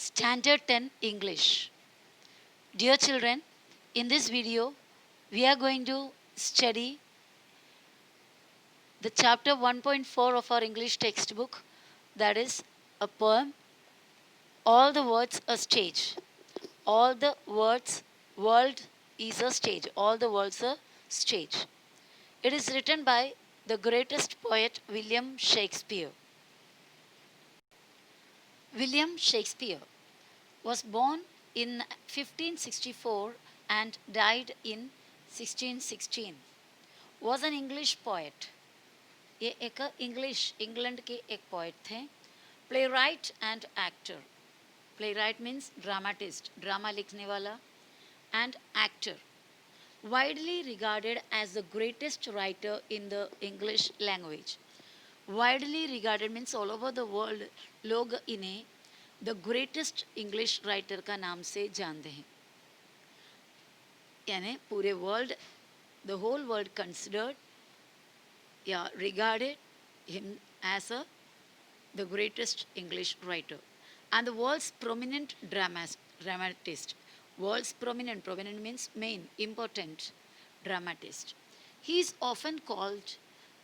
Standard 10 English. Dear children, in this video, we are going to study the chapter 1.4 of our English textbook, that is a poem, All the Words a Stage. All the words, world is a stage. All the words a stage. It is written by the greatest poet William Shakespeare. William Shakespeare was born in 1564 and died in 1616. Was an English poet. ये एक England के एक poet थे. Playwright and actor. Playwright means dramatist, drama लिखने वाला, and actor. Widely regarded as the greatest writer in the English language. Widely regarded means all over the world लोग इन्हें the greatest English writer का नाम से जानते हैं. यानी पूरे world, the whole world considered या regarded him as a the greatest English writer and the world's prominent dramatist. World's prominent means main, important dramatist. He is often called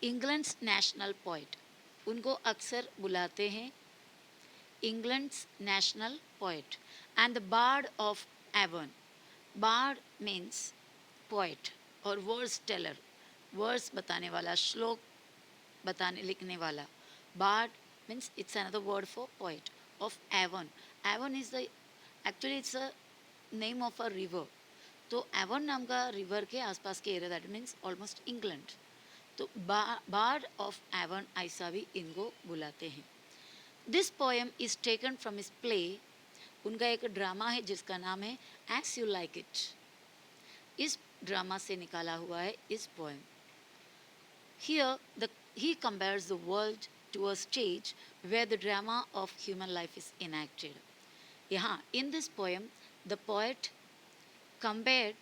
England's national poet. उनको अक्सर बुलाते हैं England's national poet and the bard of Avon. Bard means poet or verse teller, verse बताने वाला, श्लोक बताने लिखने वाला. Bard means it's another word for poet of Avon. Avon is the actually it's a name of a river. तो Avon नाम का river के आसपास के area, that means almost England. तो bard of Avon ऐसा भी इनको बुलाते हैं. This poem is taken from his play. उनका एक ड्रामा है जिसका नाम है As You Like It. इस ड्रामा से निकाला हुआ है इस poem. Here he compares the world to a stage where the drama of human life is enacted. यहाँ in this poem the poet compared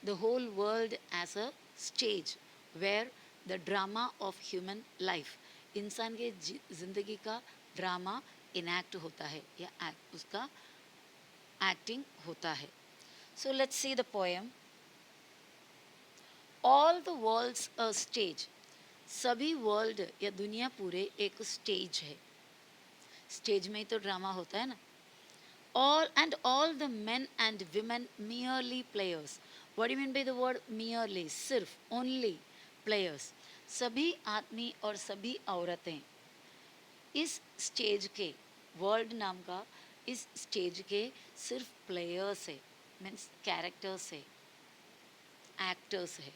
the whole world as a stage where the drama of human life, इंसान के जिंदगी का drama enact होता है या उसका acting होता है. So let's see the poem. All the world's a stage. सभी वर्ल्ड या दुनिया पूरे एक स्टेज है. स्टेज में ही तो ड्रामा होता है ना. all the men and women merely players. What do you mean by the word merely? सिर्फ, only players. सभी आदमी और सभी औरतें इस स्टेज के, वर्ल्ड नाम का इस स्टेज के सिर्फ प्लेयर्स है, मीन्स कैरेक्टर्स है, एक्टर्स है.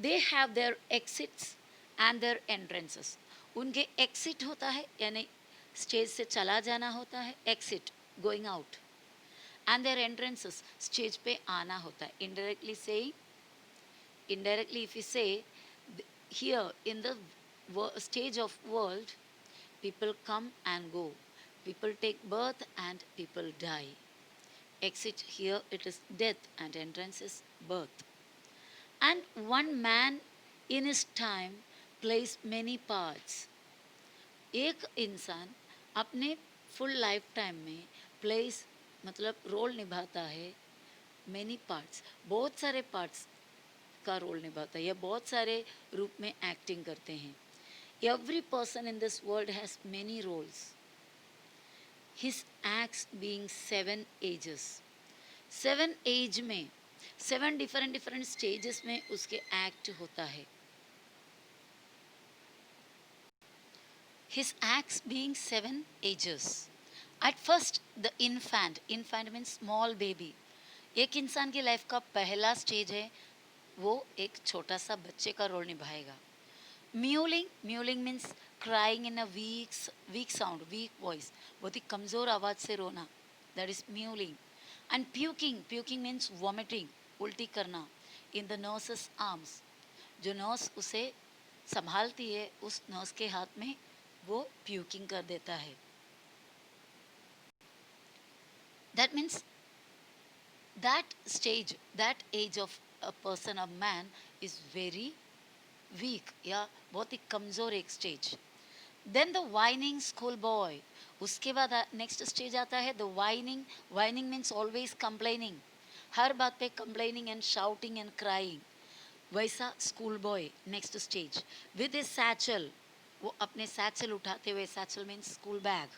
They have their exits and their entrances. उनके एक्सिट होता है यानी स्टेज से चला जाना होता है, exit going out, and their entrances stage पे आना होता है. Indirectly if you see here in the stage of world, people come and go. People take birth and people die. Exit here it is death and entrance is birth. And one man in his time plays many parts. एक इंसान अपने full life time में plays मतलब role निभाता है many parts. बहुत सारे parts का रोल निभाता है या बहुत सारे रूप में एक्टिंग करते हैं. Every person in this world has many roles. His acts being 7 ages. 7 age में 7 different stages में उसके act होता है. His acts being 7 ages. At first the infant means small baby. एक इंसान की लाइफ का पहला स्टेज है, वो एक छोटा सा बच्चे का रोल निभाएगा. Mewling means crying in a weak sound, weak voice. बहुत ही कमज़ोर आवाज़ से रोना. That is mewling. And puking means vomiting, उल्टी करना. In the nurse's arms. जो नर्स उसे संभालती है, उस नर्स के हाथ में वो puking कर देता है. That means that stage, that age of a person, a man is very weak या बहुत ही कमज़ोर एक stage. Then the whining school boy, उसके बाद नेक्स्ट स्टेज आता है the whining. Whining means always complaining, हर बात पे complaining and shouting and crying. वैसा school boy next stage. With a satchel, वो अपने सैचल उठाते हुए, satchel means school bag.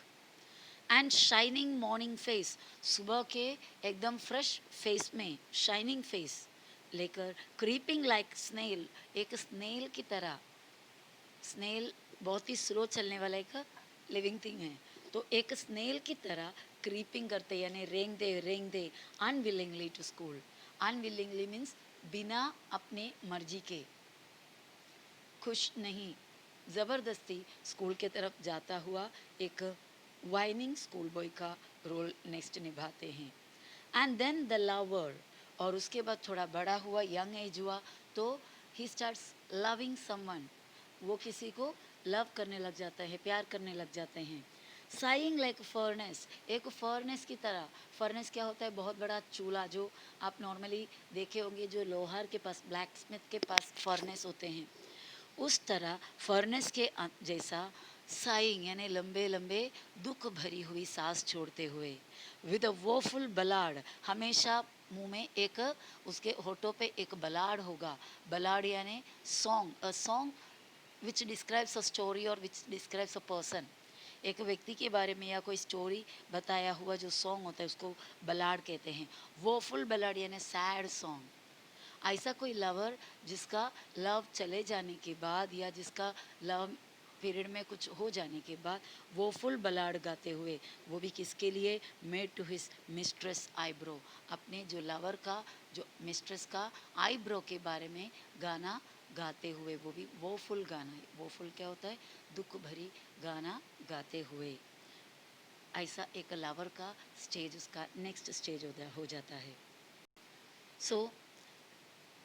And shining morning face, सुबह के एकदम फ्रेश फेस में शाइनिंग फेस लेकर, क्रीपिंग लाइक स्नेल, एक स्नेल की तरह. स्नेल बहुत ही स्लो चलने वाला एक लिविंग थिंग है, तो एक स्नेल की तरह क्रीपिंग करते, यानी रेंग दे unwillingly to school. Unwillingly means बिना अपने मर्जी के, खुश नहीं, ज़बरदस्ती स्कूल के तरफ जाता हुआ एक वाइनिंग स्कूल बॉय का रोल नेक्स्ट निभाते हैं. एंड देन द लवर, और उसके बाद थोड़ा बड़ा हुआ, यंग एज हुआ, तो ही स्टार्ट्स लविंग समवन, वो किसी को लव करने लग जाता है, प्यार करने लग जाते हैं. साइंग लाइक फर्नेस, एक फर्नेस की तरह. फर्नेस क्या होता है? बहुत बड़ा चूल्हा, जो आप नॉर्मली देखे होंगे, जो लोहार के पास, ब्लैक स्मिथ के पास फर्नेस होते हैं, उस तरह फर्नेस के जैसा साइंग, यानी लंबे लंबे दुख भरी हुई सांस छोड़ते हुए. विद अ वोफुल बलाड, हमेशा मुंह में एक, उसके होठों पे एक बलाड होगा. बलाड यानी song, a song which describes a story और विच डिस्क्राइब्स अ पर्सन. एक व्यक्ति के बारे में या कोई स्टोरी बताया हुआ जो सॉन्ग होता है, उसको बलाड कहते हैं. वोफुल बलाड यानी सैड सॉन्ग. ऐसा कोई लवर जिसका लव चले जाने के बाद, या जिसका लव पीरियड में कुछ हो जाने के बाद, वो फुल बलाड गाते हुए, वो भी किसके लिए? Made to his mistress eyebrow, अपने जो लवर का, जो मिस्ट्रेस का आईब्रो के बारे में गाना गाते हुए, वो भी वो फुल गाना है. वो फुल क्या होता है? दुख भरी गाना गाते हुए. ऐसा एक लवर का स्टेज, उसका नेक्स्ट स्टेज हो जाता है. सो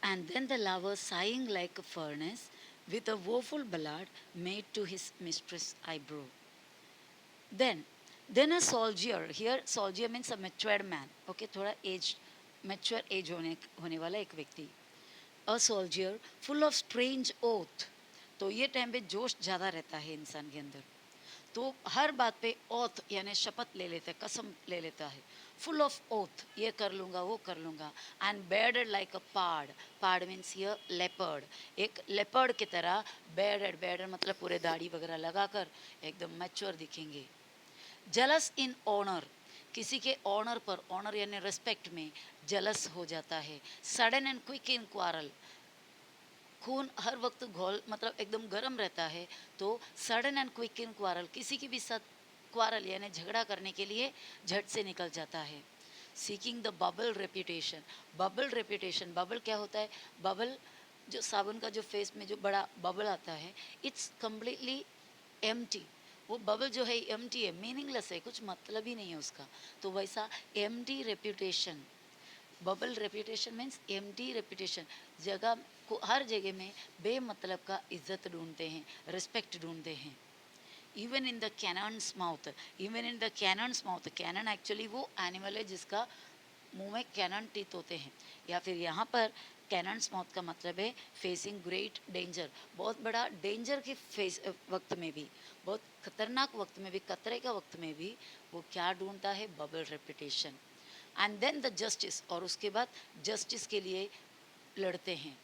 and then the lover, sighing like a furnace, with a woeful ballad made to his mistress' eyebrow. Then, then a soldier. Here, soldier means a matured man. Okay, थोड़ा age, mature age होने वाला एक व्यक्ति. A soldier full of strange oath. तो ये time पे जोश ज़्यादा रहता है इंसान के अंदर, तो हर बात पे ओथ यानी शपथ ले लेते, कसम ले लेता है. फुल ऑफ ओथ, ये कर लूँगा, वो कर लूँगा. And bearded like a pard. Pard means here leopard, एक लेपर्ड की तरह. बेडेड, बेडेड मतलब पूरे दाढ़ी वगैरह लगाकर एकदम मैच्योर दिखेंगे. जलस इन ऑनर, किसी के ऑनर पर, ऑनर यानी रिस्पेक्ट में जलस हो जाता है. Sudden and quick in quarrel, खून हर वक्त घोल मतलब एकदम गर्म रहता है, तो sudden and quick in quarrel, किसी के भी साथ क्वारल यानी झगड़ा करने के लिए झट से निकल जाता है. Seeking the bubble reputation. Bubble reputation, bubble क्या होता है? बबल जो साबुन का जो फेस में जो बड़ा बबल आता है, इट्स कम्प्लीटली एम्प्टी. वो बबल जो है एम्प्टी है, मीनिंगलेस है, कुछ मतलब ही नहीं है उसका. तो वैसा empty reputation. Bubble reputation means empty reputation, जगह को हर जगह में बेमतलब का इज्जत ढूंढते हैं, रिस्पेक्ट ढूंढते हैं. Even in the cannon's mouth, even in the cannon's mouth. Cannon actually वो एनिमल है जिसका मुंह में कैनन टीथ होते हैं, या फिर यहाँ पर कैनन्स माउथ का मतलब है फेसिंग ग्रेट डेंजर, बहुत बड़ा डेंजर के फेस वक्त में भी, बहुत खतरनाक वक्त में भी, खतरे का वक्त में भी वो क्या ढूंढता है? Bubble reputation. And then the justice, और उसके बाद जस्टिस के लिए लड़ते हैं.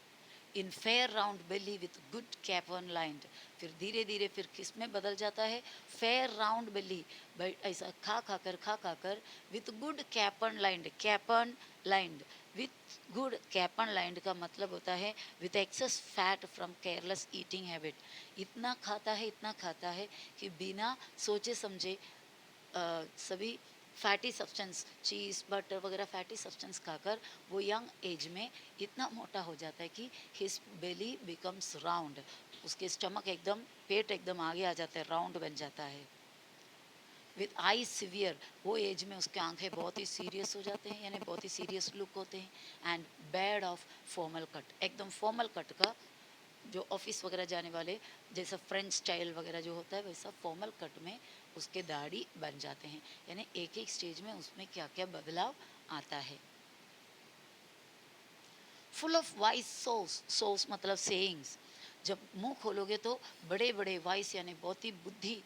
In fair round belly with good capon lined, फिर धीरे धीरे फिर किस में बदल जाता है? फेयर राउंड बेली, ऐसा खा खाकर with good capon lined. Capon lined with good, capon lined का मतलब होता है with excess fat from careless eating habit. इतना खाता है कि बिना सोचे समझे सभी फैटी सब्सटेंस, चीज़, बटर वगैरह फैटी सब्सटेंस खाकर वो यंग एज में इतना मोटा हो जाता है कि हिज बेली बिकम्स राउंड, उसके स्टमक एकदम, पेट एकदम आगे आ जाता है, राउंड बन जाता है. विद आई सिवियर, वो एज में उसके आंखें बहुत ही सीरियस हो जाते हैं, यानी बहुत ही सीरियस लुक होते हैं. And bad of formal cut, एकदम फॉर्मल कट का, जो ऑफिस वगैरह जाने वाले जैसा फ्रेंच स्टाइल वगैरह जो होता है, वैसा फॉर्मल कट में उसके दाढ़ी बन जाते हैं. यानी एक एक स्टेज में उसमें क्या क्या बदलाव आता है. Full of wise souls, souls मतलब सेइंग्स, जब मुंह खोलोगे तो बड़े बड़े वॉइस यानी बहुत ही बुद्धि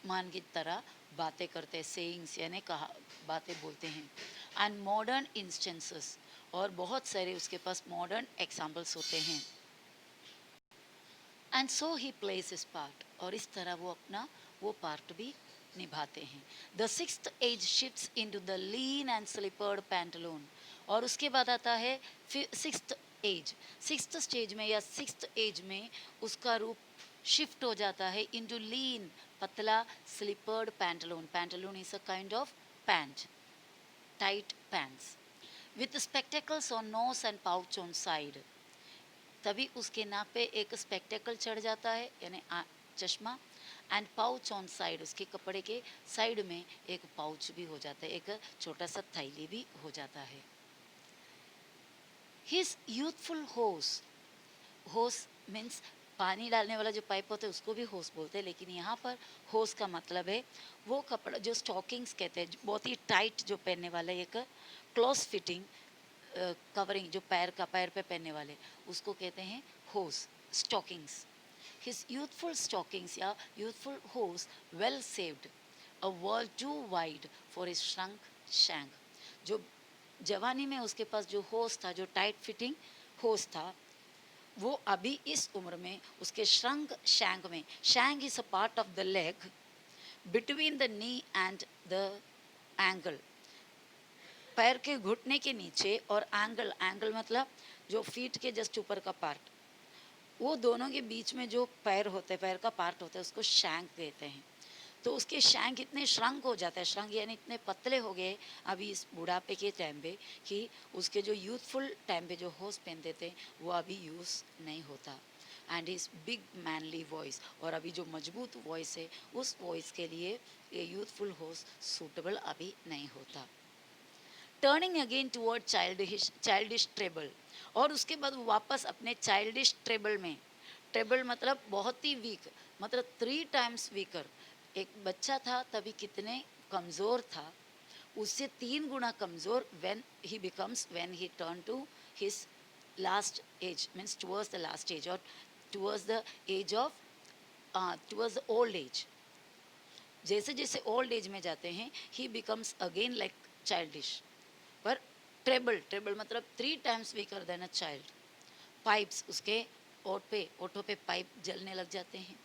मान की तरह बातें करते हैं, सेइंग्स यानी कहा बातें बोलते हैं। एंड मॉडर्न इंस्टेंसेस, और बहुत सारे उसके पास मॉडर्न एग्जाम्पल्स होते हैं। And so he place his part, और इस तरह वो अपना वो पार्ट भी निभाते हैं। The sixth age shifts into the lean and slippered pantaloon, और उसके बाद आता है सिक्स्थ एज। सिक्स्थ स्टेज में या सिक्स्थ एज में उसका रूप शिफ्ट हो जाता है इनटू लीन, पतला, slippered pantaloon. Pantaloon is a kind of pant, tight pants, with spectacles on nose and pouch on side. तभी उसके नाक पे एक स्पेक्टेकल चढ़ जाता है यानी चश्मा, एंड पाउच ऑन साइड, उसके कपड़े के साइड में एक पाउच भी हो जाता है, एक छोटा सा थैली भी हो जाता है। हिज यूथफुल होस, होस मीन्स पानी डालने वाला जो पाइप होता है उसको भी होस बोलते हैं, लेकिन यहाँ पर होस का मतलब है वो कपड़ा जो स्टॉकिंग्स कहते हैं, बहुत ही टाइट जो पहनने वाला एक क्लोज फिटिंग कवरिंग, जो पैर पे पहनने वाले उसको कहते हैं hose, stockings. His youthful stockings या youthful hose well saved, a world too wide for his shrunk shank. जो जवानी में उसके पास जो होस था, जो टाइट फिटिंग होस था, वो अभी इस उम्र में उसके श्रंक शैंक में, shank is a part of the leg between the knee and the angle, पैर के घुटने के नीचे और एंगल, एंगल मतलब जो फीट के जस्ट ऊपर का पार्ट, वो दोनों के बीच में जो पैर होते हैं, पैर का पार्ट होता है उसको शैंक कहते हैं। तो उसके शैंक इतने श्रंक हो जाता है, श्रंक यानी इतने पतले हो गए अभी इस बुढ़ापे के टाइम पे कि उसके जो यूथफुल टाइम पे जो होस पहनते थे वो अभी यूज़ नहीं होता। And is big manly voice, और अभी जो मजबूत वॉइस है उस वॉइस के लिए ये यूथफुल होस सूटेबल अभी नहीं होता। Turning again toward childish treble, और उसके बाद वो वापस अपने चाइल्डिश ट्रेबल में, ट्रेबल मतलब बहुत ही वीक, मतलब 3 टाइम्स वीकर। एक बच्चा था तभी कितने कमज़ोर था, उससे 3 गुना कमज़ोर when he turned to his last age, means towards the last age, or towards the age of towards the old age। जैसे जैसे ओल्ड एज में जाते हैं ही बिकम्स अगेन लाइक चाइल्डिश, पर ट्रेबल, ट्रेबल मतलब 3 times weaker then a child. Pipes, उसके ओठों पे pipe जलने लग जाते हैं।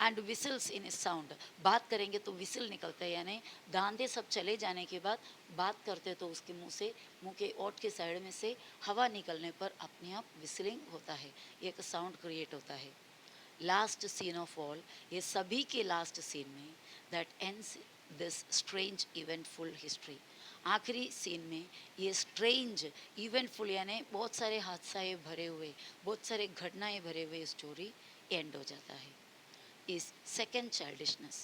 एंड विसल्स इन साउंड, बात करेंगे तो विसिल निकलते हैं, यानी दांते सब चले जाने के बाद बात करते तो उसके मुंह से, मुंह के ओठ के साइड में से हवा निकलने पर अपने आप विसलिंग होता है, एक साउंड क्रिएट होता है। लास्ट सीन ऑफ ऑल, ये सभी के लास्ट सीन में, that ends this strange eventful history, आखिरी सीन में ये स्ट्रेंज इवेंटफुल यानी बहुत सारे हादसाएं भरे हुए, बहुत सारे घटनाएं भरे हुए स्टोरी एंड हो जाता है। Is second childishness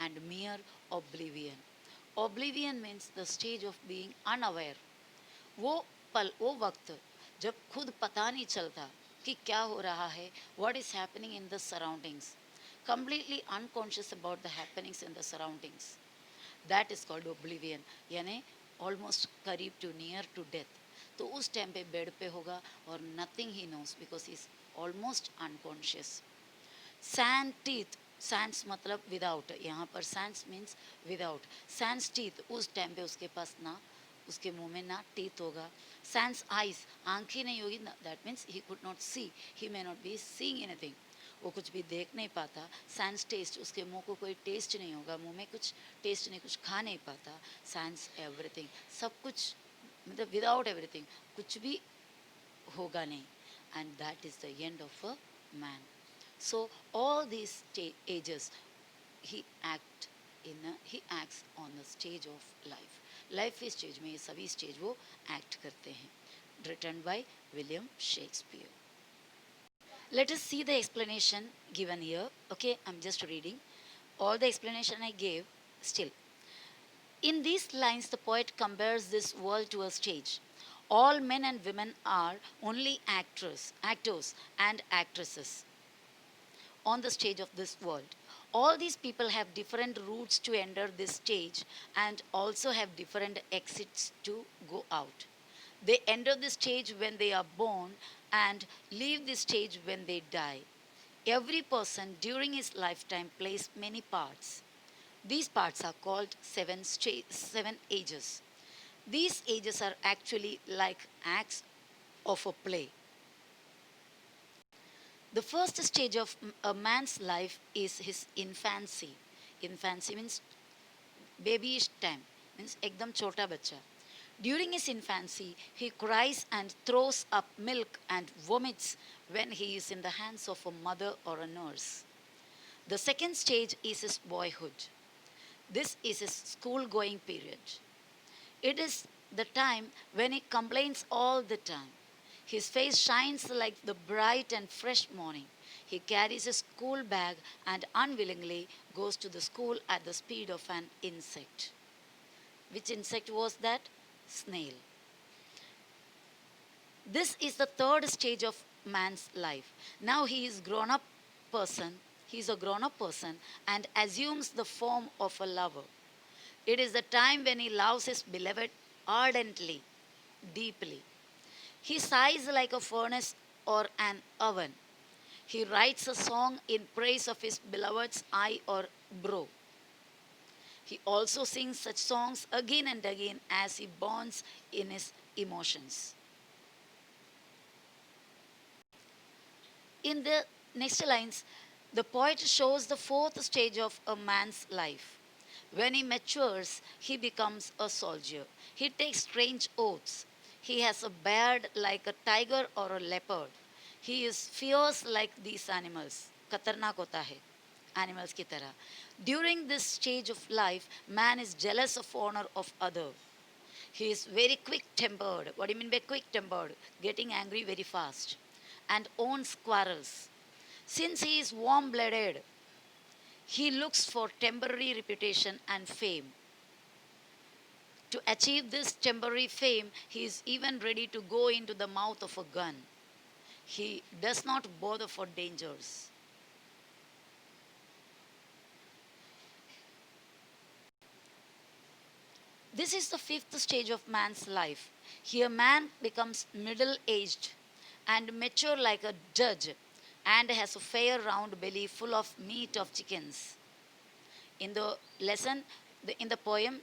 and मियर oblivion। oblivion means the stage of being unaware, वो पल, वो वक्त जब खुद पता नहीं चलता कि क्या हो रहा है, what is happening in the surroundings, completely unconscious about the happenings in the surroundings, that is called oblivion, यानी almost करीब to near to death। तो उस टाइम पे बेड पे होगा और nothing he knows because he is almost unconscious। Sand teeth, Sands मतलब without, यहाँ पर Sands means without, Sands teeth, उस टाइम पे उसके पास ना, उसके मुंह में ना टीथ होगा। सैंड्स आइज, आंखें नहीं होगी, that means he could not see, he may not be seeing anything, वो कुछ भी देख नहीं पाता। सैंड्स टेस्ट, उसके मुंह को कोई टेस्ट नहीं होगा, मुंह में कुछ टेस्ट नहीं, कुछ खा नहीं पाता। सैंड्स एवरीथिंग, सब कुछ मतलब विदाउट एवरीथिंग, कुछ भी होगा नहीं। And that is the end of a man. So all these ages he acts on the stage of life, life के stage में ये सभी stage वो act करते हैं। Written by William Shakespeare। Let us see the explanation given here। Okay, I'm just reading all the explanation I gave. Still, in these lines the poet compares this world to a stage. All men and women are only actors and actresses on the stage of this world. All these people have different routes to enter this stage and also have different exits to go out. They enter this stage when they are born and leave this stage when they die. Every person during his lifetime plays many parts. These parts are called seven ages. These ages are actually like acts of a play. The first stage of a man's life is his infancy. Infancy means babyish time, means ekdam chota bacha. During his infancy, he cries and throws up milk and vomits when he is in the hands of a mother or a nurse. The second stage is his boyhood. This is his school going period. It is the time when he complains all the time. His face shines like the bright and fresh morning. He carries a school bag and unwillingly goes to the school at the speed of an insect. Which insect was that? Snail. This is the third stage of man's life. Now he is grown up person. He is a grown up person and assumes the form of a lover. It is the time when he loves his beloved ardently, deeply. He sighs like a furnace or an oven. He writes a song in praise of his beloved's eye or brow. He also sings such songs again and again as he burns in his emotions. In the next lines, the poet shows the fourth stage of a man's life. When he matures, he becomes a soldier. He takes strange oaths. He has a beard like a tiger or a leopard. He is fierce like these animals. खतरनाक होता है animals की तरह. During this stage of life, man is jealous of honor of other. He is very quick tempered. What do you mean by quick tempered? Getting angry very fast. And owns quarrels. Since he is warm blooded, he looks for temporary reputation and fame. To achieve this temporary fame, he is even ready to go into the mouth of a gun. He does not bother for dangers. This is the fifth stage of man's life. Here, man becomes middle aged and mature like a judge and has a fair round belly full of meat of chickens. In the lesson, in the poem,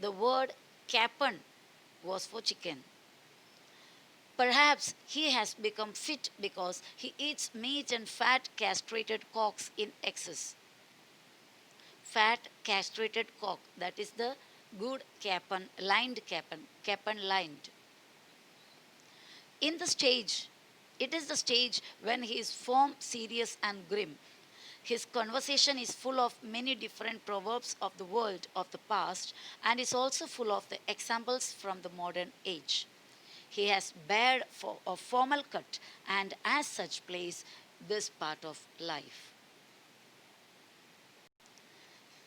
the word capon was for chicken. Perhaps he has become fit because he eats meat and fat castrated cocks in excess. Fat castrated cock, that is the good capon, lined capon, capon lined. In the stage, it is the stage when he is firm, serious, and grim. His conversation is full of many different proverbs of the world of the past and is also full of the examples from the modern age. He has bared for a formal cut and as such plays this part of life.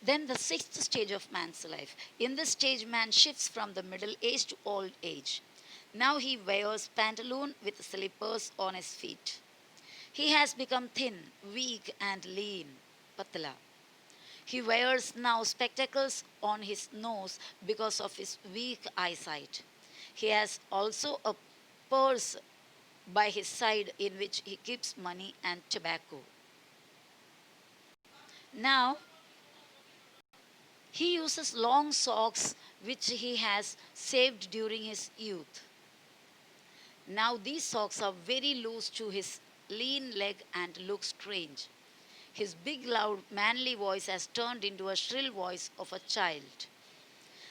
Then the sixth stage of man's life. In this stage, man shifts from the middle age to old age. Now he wears pantaloon with slippers on his feet. He has become thin, weak, and lean, patla. He wears now spectacles on his nose because of his weak eyesight. He has also a purse by his side in which he keeps money and tobacco. Now, he uses long socks which he has saved during his youth. Now, these socks are very loose to his lean leg and look strange. His big, loud, manly voice has turned into a shrill voice of a child.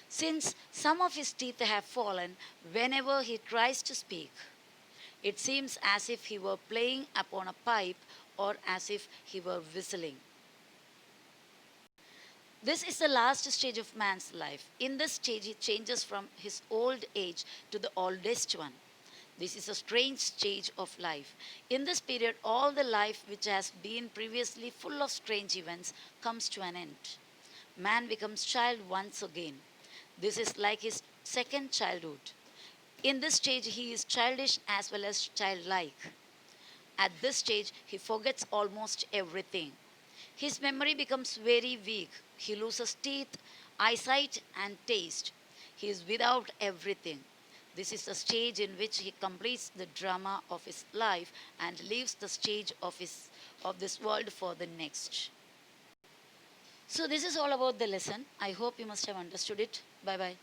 Since some of his teeth have fallen whenever he tries to speak, it seems as if he were playing upon a pipe or as if he were whistling. This is the last stage of man's life. In this stage, he changes from his old age to the oldest one. This is a strange stage of life. In this period, all the life which has been previously full of strange events comes to an end. Man becomes child once again. This is like his second childhood. In this stage, he is childish as well as childlike. At this stage, he forgets almost everything. His memory becomes very weak. He loses teeth, eyesight, and taste. He is without everything. This is the stage in which he completes the drama of his life and leaves the stage of this world for the next. So this is all about the lesson. I hope you must have understood it. Bye bye.